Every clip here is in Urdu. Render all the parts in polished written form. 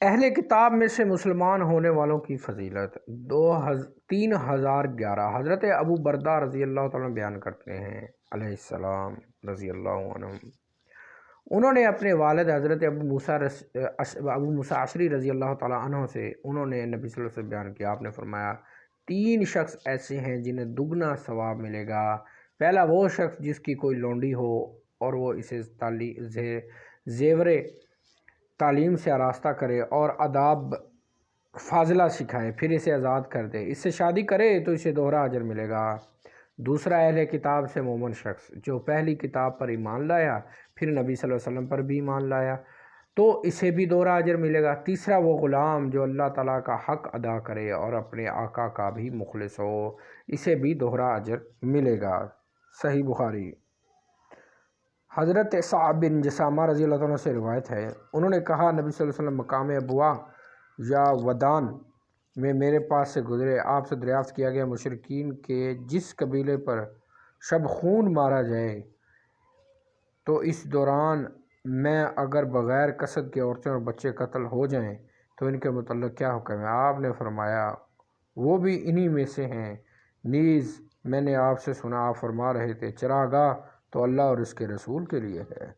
اہل کتاب میں سے مسلمان ہونے والوں کی فضیلت 3011 حضرت ابو بردہ رضی اللہ تعالیٰ بیان کرتے ہیں علیہ السلام رضی اللہ عنہ۔ انہوں نے اپنے والد حضرت ابو موسیٰ عشری رضی اللہ تعالیٰ عنہ سے انہوں نے نبی صلی اللہ علیہ وسلم بیان کیا۔ آپ نے فرمایا 3 شخص ایسے ہیں جنہیں دگنا ثواب ملے گا۔ پہلا وہ شخص جس کی کوئی لونڈی ہو اور وہ اسے زیور تعلیم سے آراستہ کرے اور آداب فاضلہ سکھائے، پھر اسے آزاد کر دے، اس سے شادی کرے تو اسے دوہرا اجر ملے گا۔ دوسرا اہل کتاب سے مومن شخص جو پہلی کتاب پر ایمان لایا پھر نبی صلی اللہ علیہ وسلم پر بھی ایمان لایا تو اسے بھی دوہرا اجر ملے گا۔ تیسرا وہ غلام جو اللہ تعالیٰ کا حق ادا کرے اور اپنے آقا کا بھی مخلص ہو، اسے بھی دوہرا اجر ملے گا۔ صحیح بخاری۔ حضرت صعب بن جسامہ رضی اللہ عنہ سے روایت ہے، انہوں نے کہا نبی صلی اللہ علیہ وسلم مقام ابوا یا ودان میں میرے پاس سے گزرے۔ آپ سے دریافت کیا گیا مشرکین کے جس قبیلے پر شب خون مارا جائے تو اس دوران میں اگر بغیر قصد کے عورتیں اور بچے قتل ہو جائیں تو ان کے متعلق کیا حکم ہے؟ آپ نے فرمایا وہ بھی انہی میں سے ہیں۔ نیز میں نے آپ سے سنا آپ فرما رہے تھے چراگاہ تو اللہ اور اس کے رسول کے لیے ہے۔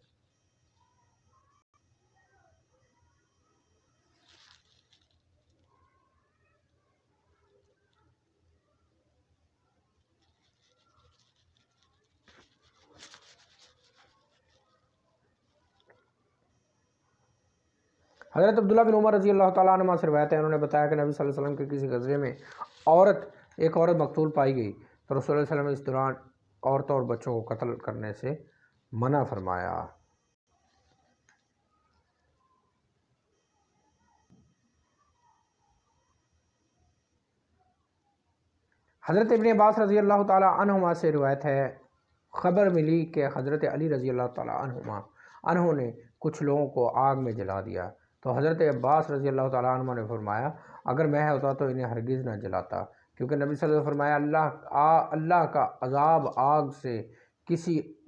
حضرت عبداللہ بن عمر رضی اللہ تعالیٰ عنہ سے روایت ہے، انہوں نے بتایا کہ نبی صلی اللہ علیہ وسلم کے کسی غزوے میں ایک عورت مقتول پائی گئی تو رسول اللہ صلی اللہ علیہ وسلم نے اس دوران عورتوں اور بچوں کو قتل کرنے سے منع فرمایا۔ حضرت ابن عباس رضی اللہ تعالیٰ عنہما سے روایت ہے، خبر ملی کہ حضرت علی رضی اللہ تعالیٰ عنہ نے کچھ لوگوں کو آگ میں جلا دیا تو حضرت عباس رضی اللہ تعالیٰ عنہ نے فرمایا اگر میں ہوتا تو انہیں ہرگز نہ جلاتا، کیونکہ نبی صلی اللہ علیہ وسلم نے فرمایا اللہ کا عذاب آگ سے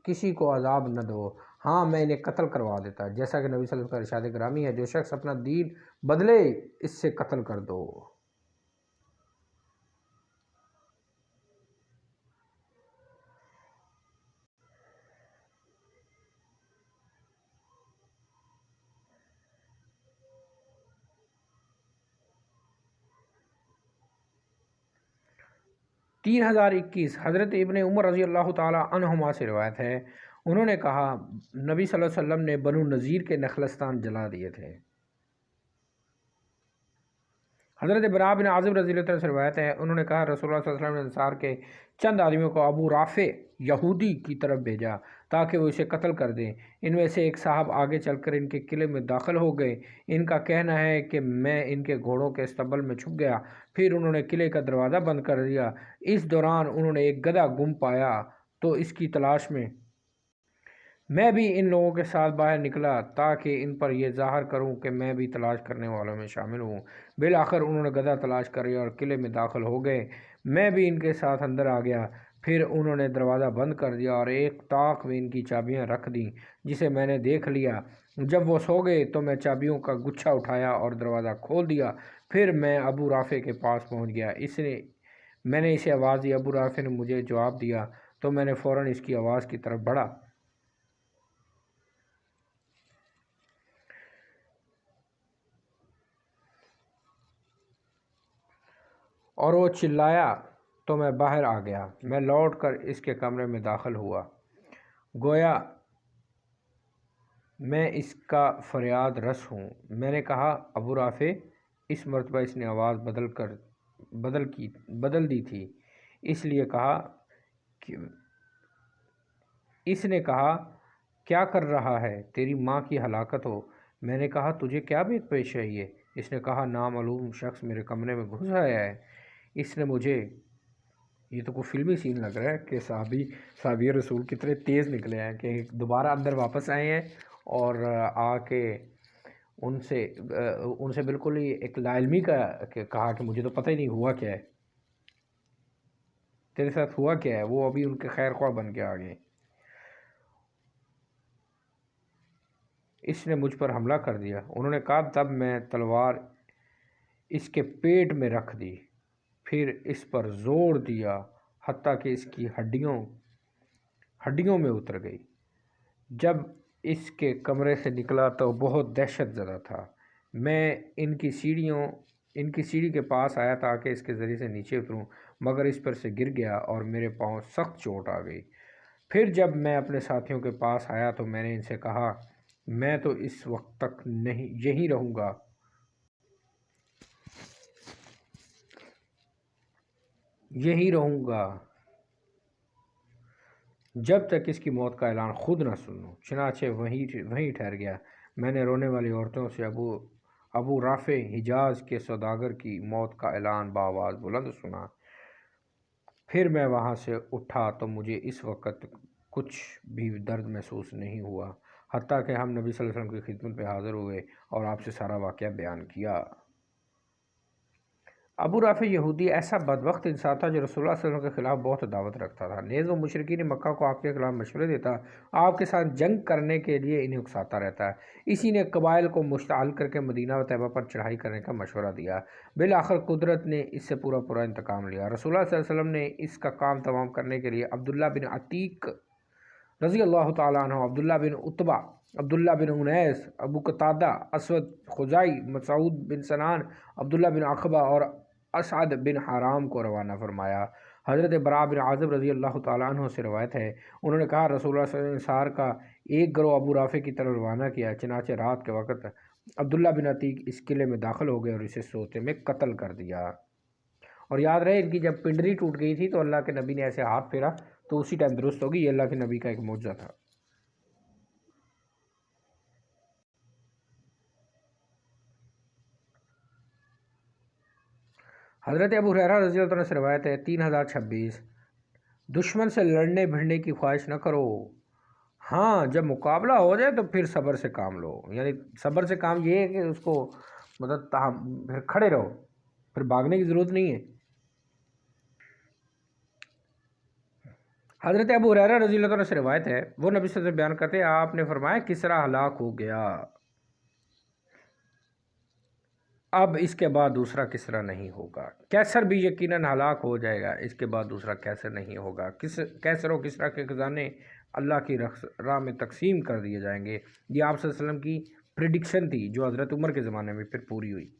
کسی کو عذاب نہ دو، ہاں میں انہیں قتل کروا دیتا، جیسا کہ نبی صلی اللہ علیہ وسلم کا ارشاد گرامی ہے جو شخص اپنا دین بدلے اس سے قتل کر دو۔ تین 3021 حضرت ابن عمر رضی اللہ تعالیٰ عنہما سے روایت ہے، انہوں نے کہا نبی صلی اللہ علیہ وسلم نے بنو نذیر کے نخلستان جلا دیے تھے۔ حضرت برا بن عازب رضی اللہ عنہ سے روایت ہے، انہوں نے کہا رسول اللہ صلی اللہ علیہ وسلم نے انصار کے چند آدمیوں کو ابو رافع یہودی کی طرف بھیجا تاکہ وہ اسے قتل کر دیں۔ ان میں سے ایک صاحب آگے چل کر ان کے قلعے میں داخل ہو گئے۔ ان کا کہنا ہے کہ میں ان کے گھوڑوں کے استبل میں چھپ گیا، پھر انہوں نے قلعے کا دروازہ بند کر دیا۔ اس دوران انہوں نے ایک گدھا گم پایا تو اس کی تلاش میں بھی ان لوگوں کے ساتھ باہر نکلا تاکہ ان پر یہ ظاہر کروں کہ میں بھی تلاش کرنے والوں میں شامل ہوں۔ بالآخر انہوں نے گدھا تلاش کر لیا اور قلعے میں داخل ہو گئے۔ میں بھی ان کے ساتھ اندر آ گیا، پھر انہوں نے دروازہ بند کر دیا اور ایک طاق میں ان کی چابیاں رکھ دیں جسے میں نے دیکھ لیا۔ جب وہ سو گئے تو میں چابیوں کا گچھا اٹھایا اور دروازہ کھول دیا، پھر میں ابو رافع کے پاس پہنچ گیا۔ میں نے اسے آواز دی، ابو رافع نے مجھے جواب دیا تو میں نے فوراً اس کی آواز کی طرف بڑھا اور وہ چلایا تو میں باہر آ گیا۔ میں لوٹ کر اس کے کمرے میں داخل ہوا، گویا میں اس کا فریاد رس ہوں۔ میں نے کہا ابو رافع، اس مرتبہ اس نے آواز بدل دی تھی، اس نے کہا کیا کر رہا ہے؟ تیری ماں کی ہلاکت ہو۔ میں نے کہا تجھے کیا بات پیش آئی ہے؟ اس نے کہا نامعلوم شخص میرے کمرے میں گھس آیا ہے، اس نے مجھے، یہ تو کوئی فلمی سین لگ رہا ہے کہ صحابی رسول کتنے تیز نکلے ہیں کہ دوبارہ اندر واپس آئے ہیں اور آ کے ان سے بالکل ہی ایک لا علمی کا کہا کہ مجھے تو پتہ ہی نہیں ہوا کیا ہے، تیرے ساتھ ہوا کیا ہے؟ وہ ابھی ان کے خیر خواہ بن کے آ گئے۔ اس نے مجھ پر حملہ کر دیا۔ انہوں نے کہا تب میں تلوار اس کے پیٹ میں رکھ دی، پھر اس پر زور دیا حتیٰ کہ اس کی ہڈیوں میں اتر گئی۔ جب اس کے کمرے سے نکلا تو بہت دہشت زدہ تھا۔ میں ان کی سیڑھی کے پاس آیا تاکہ اس کے ذریعے سے نیچے اتروں، مگر اس پر سے گر گیا اور میرے پاؤں سخت چوٹ آ گئی۔ پھر جب میں اپنے ساتھیوں کے پاس آیا تو میں نے ان سے کہا میں تو اس وقت تک یہیں رہوں گا جب تک اس کی موت کا اعلان خود نہ سن لوں۔ چنانچہ وہیں ٹھہر گیا۔ میں نے رونے والی عورتوں سے ابو رافع حجاز کے سوداگر کی موت کا اعلان بآواز بلند سنا۔ پھر میں وہاں سے اٹھا تو مجھے اس وقت کچھ بھی درد محسوس نہیں ہوا، حتیٰ کہ ہم نبی صلی اللہ علیہ وسلم کی خدمت پہ حاضر ہوئے اور آپ سے سارا واقعہ بیان کیا۔ ابو رافع یہودی ایسا بدبخت انسان تھا جو رسول اللہ صلی اللہ علیہ وسلم کے خلاف بہت دعوت رکھتا تھا۔ نیز وہ مشرکین مکہ کو آپ کے خلاف مشورے دیتا، آپ کے ساتھ جنگ کرنے کے لیے انہیں اکساتا رہتا۔ اسی نے قبائل کو مشتعل کر کے مدینہ و طیبہ پر چڑھائی کرنے کا مشورہ دیا۔ بالآخر قدرت نے اس سے پورا انتقام لیا۔ رسول اللہ صلی اللہ علیہ وسلم نے اس کا کام تمام کرنے کے لیے عبداللہ بن عتیق رضی اللہ تعالیٰ عنہ، عبداللہ بن عتبہ، عبداللہ بن انیس، ابو قتادہ، اسود خزائی، مسعود بن سنان، عبداللہ بن عقبہ اور اسعد بن حرام کو روانہ فرمایا۔ حضرت براء بن عازب رضی اللہ تعالیٰ عنہ سے روایت ہے، انہوں نے کہا رسول اللہ صلی اللہ علیہ وسلم نے انصار کا ایک گروہ ابو رافع کی طرف روانہ کیا، چنانچہ رات کے وقت عبداللہ بن عتیق اس قلعے میں داخل ہو گئے اور اسے سوتے میں قتل کر دیا۔ اور یاد رہے ان کی جب پنڈلی ٹوٹ گئی تھی تو اللہ کے نبی نے ایسے ہاتھ پھیرا تو اسی ٹائم درست ہوگی۔ یہ اللہ کے نبی کا ایک معجزہ تھا۔ حضرت ابو ہریرہ رضی اللہ عنہ سے روایت ہے 3026، دشمن سے لڑنے بھڑنے کی خواہش نہ کرو، ہاں جب مقابلہ ہو جائے تو پھر صبر سے کام لو۔ یعنی صبر سے کام یہ ہے کہ اس کو پھر کھڑے رہو، پھر بھاگنے کی ضرورت نہیں ہے۔ حضرت ابو ہریرہ رضی اللہ عنہ سے روایت ہے، وہ نبی صلی اللہ علیہ وسلم بیان کرتے ہیں آپ نے فرمایا کسریٰ ہلاک ہو گیا، اب اس کے بعد دوسرا کسریٰ نہیں ہوگا۔ کیسر بھی یقیناً ہلاک ہو جائے گا، اس کے بعد دوسرا کیسر نہیں ہوگا۔ کیسر و کسریٰ کے خزانے اللہ کی راہ میں تقسیم کر دیے جائیں گے۔ یہ آپ صلی اللہ علیہ وسلم کی پریڈکشن تھی جو حضرت عمر کے زمانے میں پھر پوری ہوئی۔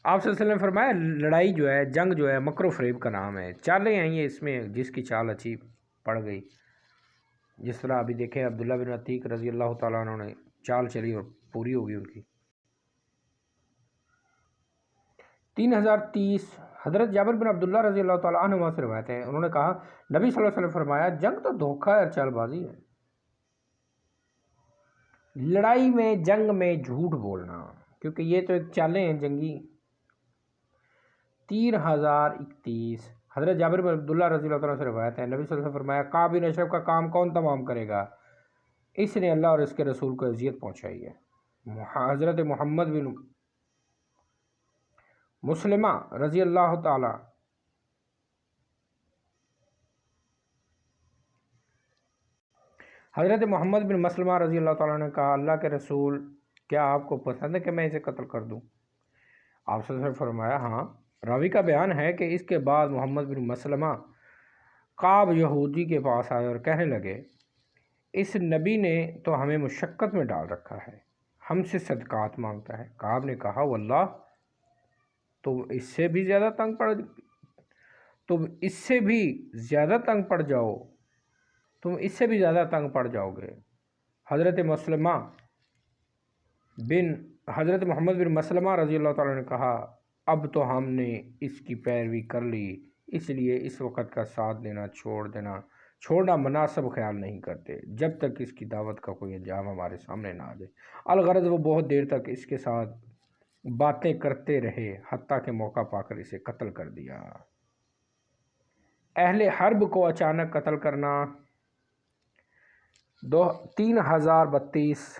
آپ صلی اللہ علیہ وسلم نے فرمایا لڑائی جو ہے، جنگ جو ہے، مکر و فریب کا نام ہے۔ چالیں ہیں یہ اس میں جس کی چال اچھی پڑ گئی، جس طرح ابھی دیکھیں عبداللہ بن عتیق رضی اللہ تعالیٰ عنہ نے چال چلی اور پوری ہوگی ان کی۔ 3030، حضرت جابر بن عبداللہ رضی اللہ تعالیٰ عنہ سے روایت ہے، انہوں نے کہا نبی صلی اللہ علیہ وسلم فرمایا جنگ تو دھوکہ اور چال بازی ہے۔ لڑائی میں، جنگ میں جھوٹ بولنا، کیونکہ یہ تو ایک چالیں ہیں جنگی۔ 3031، حضرت جابر بن عبداللہ رضی اللہ عنہ سے روایت ہے، نبی صلی اللہ علیہ وسلم فرمایا کعب بن اشرف کا کام کون تمام کرے گا؟ اس نے اللہ اور اس کے رسول کو اذیت پہنچائی ہے۔ حضرت محمد بن مسلمہ رضی اللہ تعالی حضرت محمد بن مسلمہ رضی اللہ تعالیٰ نے کہا اللہ کے رسول کیا آپ کو پسند ہے کہ میں اسے قتل کر دوں؟ آپ صلی اللہ علیہ وسلم نے فرمایا ہاں۔ راوی کا بیان ہے کہ اس کے بعد محمد بن مسلمہ قعب یہودی کے پاس آئے اور کہنے لگے اس نبی نے تو ہمیں مشقت میں ڈال رکھا ہے، ہم سے صدقات مانگتا ہے۔ قعب نے کہا واللہ تم اس سے بھی زیادہ تنگ پڑ جاؤ گے۔ حضرت محمد بن مسلمہ رضی اللہ تعالیٰ نے کہا اب تو ہم نے اس کی پیروی کر لی، اس لیے اس وقت کا ساتھ دینا چھوڑنا مناسب خیال نہیں کرتے جب تک اس کی دعوت کا کوئی انجام ہمارے سامنے نہ آ جائے۔ الغرض وہ بہت دیر تک اس کے ساتھ باتیں کرتے رہے حتیٰ کہ موقع پا کر اسے قتل کر دیا۔ اہل حرب کو اچانک قتل کرنا۔ 3032،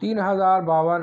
3052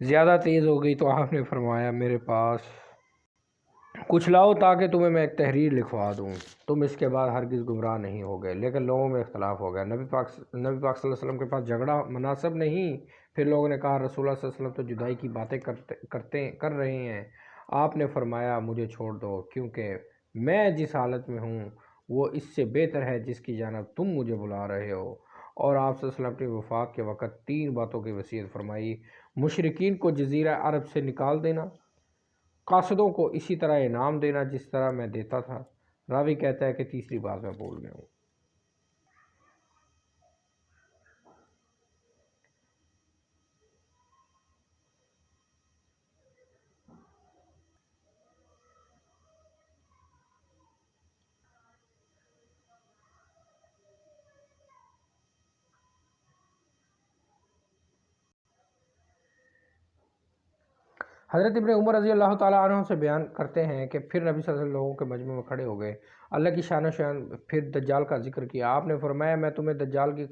زیادہ تیز ہو گئی تو آپ نے فرمایا میرے پاس کچھ لاؤ تاکہ تمہیں میں ایک تحریر لکھوا دوں، تم اس کے بعد ہرگز گمراہ نہیں ہوگے۔ لیکن لوگوں میں اختلاف ہو گیا، نبی پاک صلی اللہ علیہ وسلم کے پاس جھگڑا مناسب نہیں۔ پھر لوگوں نے کہا رسول اللہ صلی اللہ علیہ وسلم تو جدائی کی باتیں کر رہے ہیں۔ آپ نے فرمایا مجھے چھوڑ دو، کیونکہ میں جس حالت میں ہوں وہ اس سے بہتر ہے جس کی جانب تم مجھے بلا رہے ہو۔ اور آپ صلی اللہ علیہ وسلم اپنی وفات کے وقت 3 باتوں کی وصیت فرمائی: مشرکین کو جزیرہ عرب سے نکال دینا، قاصدوں کو اسی طرح انعام دینا جس طرح میں دیتا تھا۔ راوی کہتا ہے کہ تیسری بات میں بھول گیا ہوں۔ حضرت ابن عمر رضی اللہ تعالیٰ عنہ سے بیان کرتے ہیں کہ پھر نبی صلی اللہ علیہ وسلم لوگوں کے مجمع میں کھڑے ہو گئے، اللہ کی شان و شان، پھر دجال کا ذکر کیا۔ آپ نے فرمایا میں تمہیں دجال کی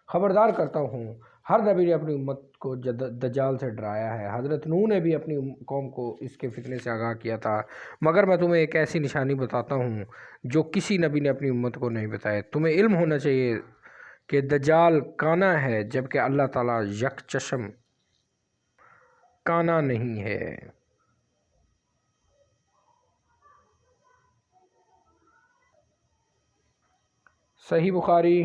خبردار کرتا ہوں۔ ہر نبی نے اپنی امت کو دجال سے ڈرایا ہے۔ حضرت نوح نے بھی اپنی قوم کو اس کے فتنے سے آگاہ کیا تھا، مگر میں تمہیں ایک ایسی نشانی بتاتا ہوں جو کسی نبی نے اپنی امت کو نہیں بتایا۔ تمہیں علم ہونا چاہیے کہ دجال کانا ہے، جبکہ اللہ تعالیٰ یک چشم کانا نہیں ہے۔ صحیح بخاری۔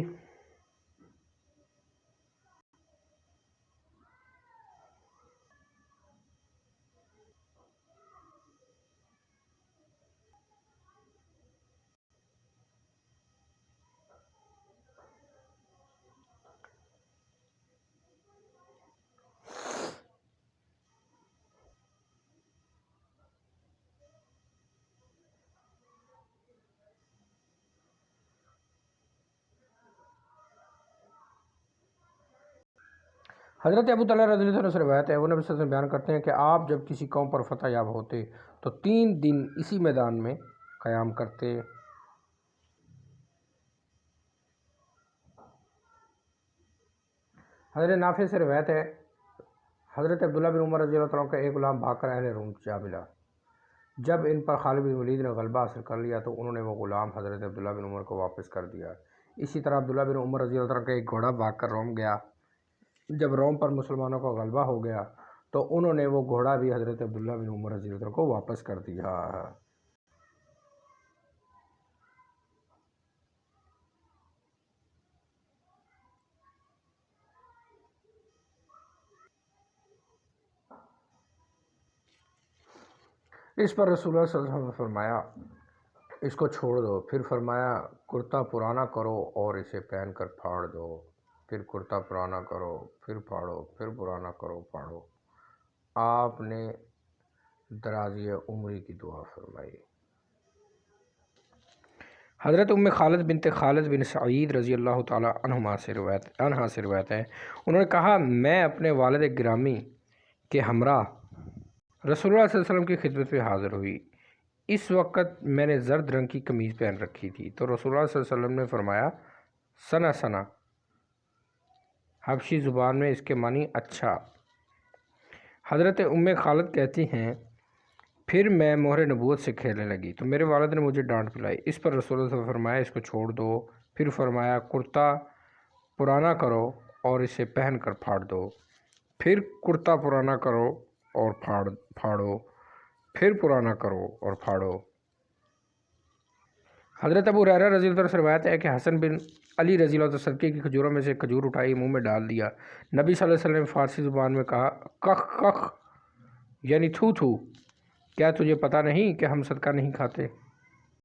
حضرت ابو طلحہ رضی اللہ عنہ سے روایت ہے، وہ نبی صلی اللہ علیہ وسلم بیان کرتے ہیں کہ آپ جب کسی قوم پر فتح یاب ہوتے تو 3 دن اسی میدان میں قیام کرتے۔ حضرت نافع سے روایت ہے، حضرت عبداللہ بن عمر رضی اللہ عنہ کا ایک غلام بھاگ کر اہل روم جا ملا۔ جب ان پر خالد بن ولید نے غلبہ حاصل کر لیا تو انہوں نے وہ غلام حضرت عبداللہ بن عمر کو واپس کر دیا۔ اسی طرح عبداللہ بن عمر رضی اللہ عنہ کا ایک گھوڑا بھاگ کر روم گیا۔ جب روم پر مسلمانوں کا غلبہ ہو گیا تو انہوں نے وہ گھوڑا بھی حضرت عبداللہ بن عمر رضی اللہ عنہ کو واپس کر دیا۔ اس پر رسول اللہ صلی اللہ علیہ وسلم نے فرمایا اس کو چھوڑ دو، پھر فرمایا کرتا پرانا کرو اور اسے پہن کر پھاڑ دو، پھر کرتا پرانا کرو، پھر پھاڑو، پھر پرانا کرو، پھاڑو۔ آپ نے درازی عمری کی دعا فرمائی۔ حضرت خالد بنت خالد بن سعید رضی اللہ تعالیٰ عنہا سے روایت ہے، انہوں نے کہا میں اپنے والد گرامی کے ہمراہ رسول اللہ صلی اللہ علیہ وسلم کی خدمت میں حاضر ہوئی۔ اس وقت میں نے زرد رنگ کی قمیض پہن رکھی تھی، تو رسول اللہ صلی اللہ علیہ وسلم نے فرمایا سنا سنا، حبشی زبان میں اس کے معنی اچھا۔ حضرت خالد کہتی ہیں پھر میں مہر نبوت سے کھیلنے لگی تو میرے والد نے مجھے ڈانٹ پلائی۔ اس پر رسول اللہ صلی اللہ علیہ وسلم نے فرمایا اس کو چھوڑ دو، پھر فرمایا کرتا پرانا کرو اور اسے پہن کر پھاڑ دو، پھر کرتا پرانا کرو اور پھاڑو، پھر پرانا کرو اور پھاڑو۔ حضرت ابو ہریرہ رضی اللہ عنہ سے روایت ہے کہ حسن بن علی رضی اللہ عنہ صدقے کی کھجوروں میں سے ایک کھجور اٹھائی، منہ میں ڈال دیا۔ نبی صلی اللہ علیہ وسلم نے فارسی زبان میں کہا کخ کخ یعنی تھو تھو، کیا تجھے پتہ نہیں کہ ہم صدقہ نہیں کھاتے؟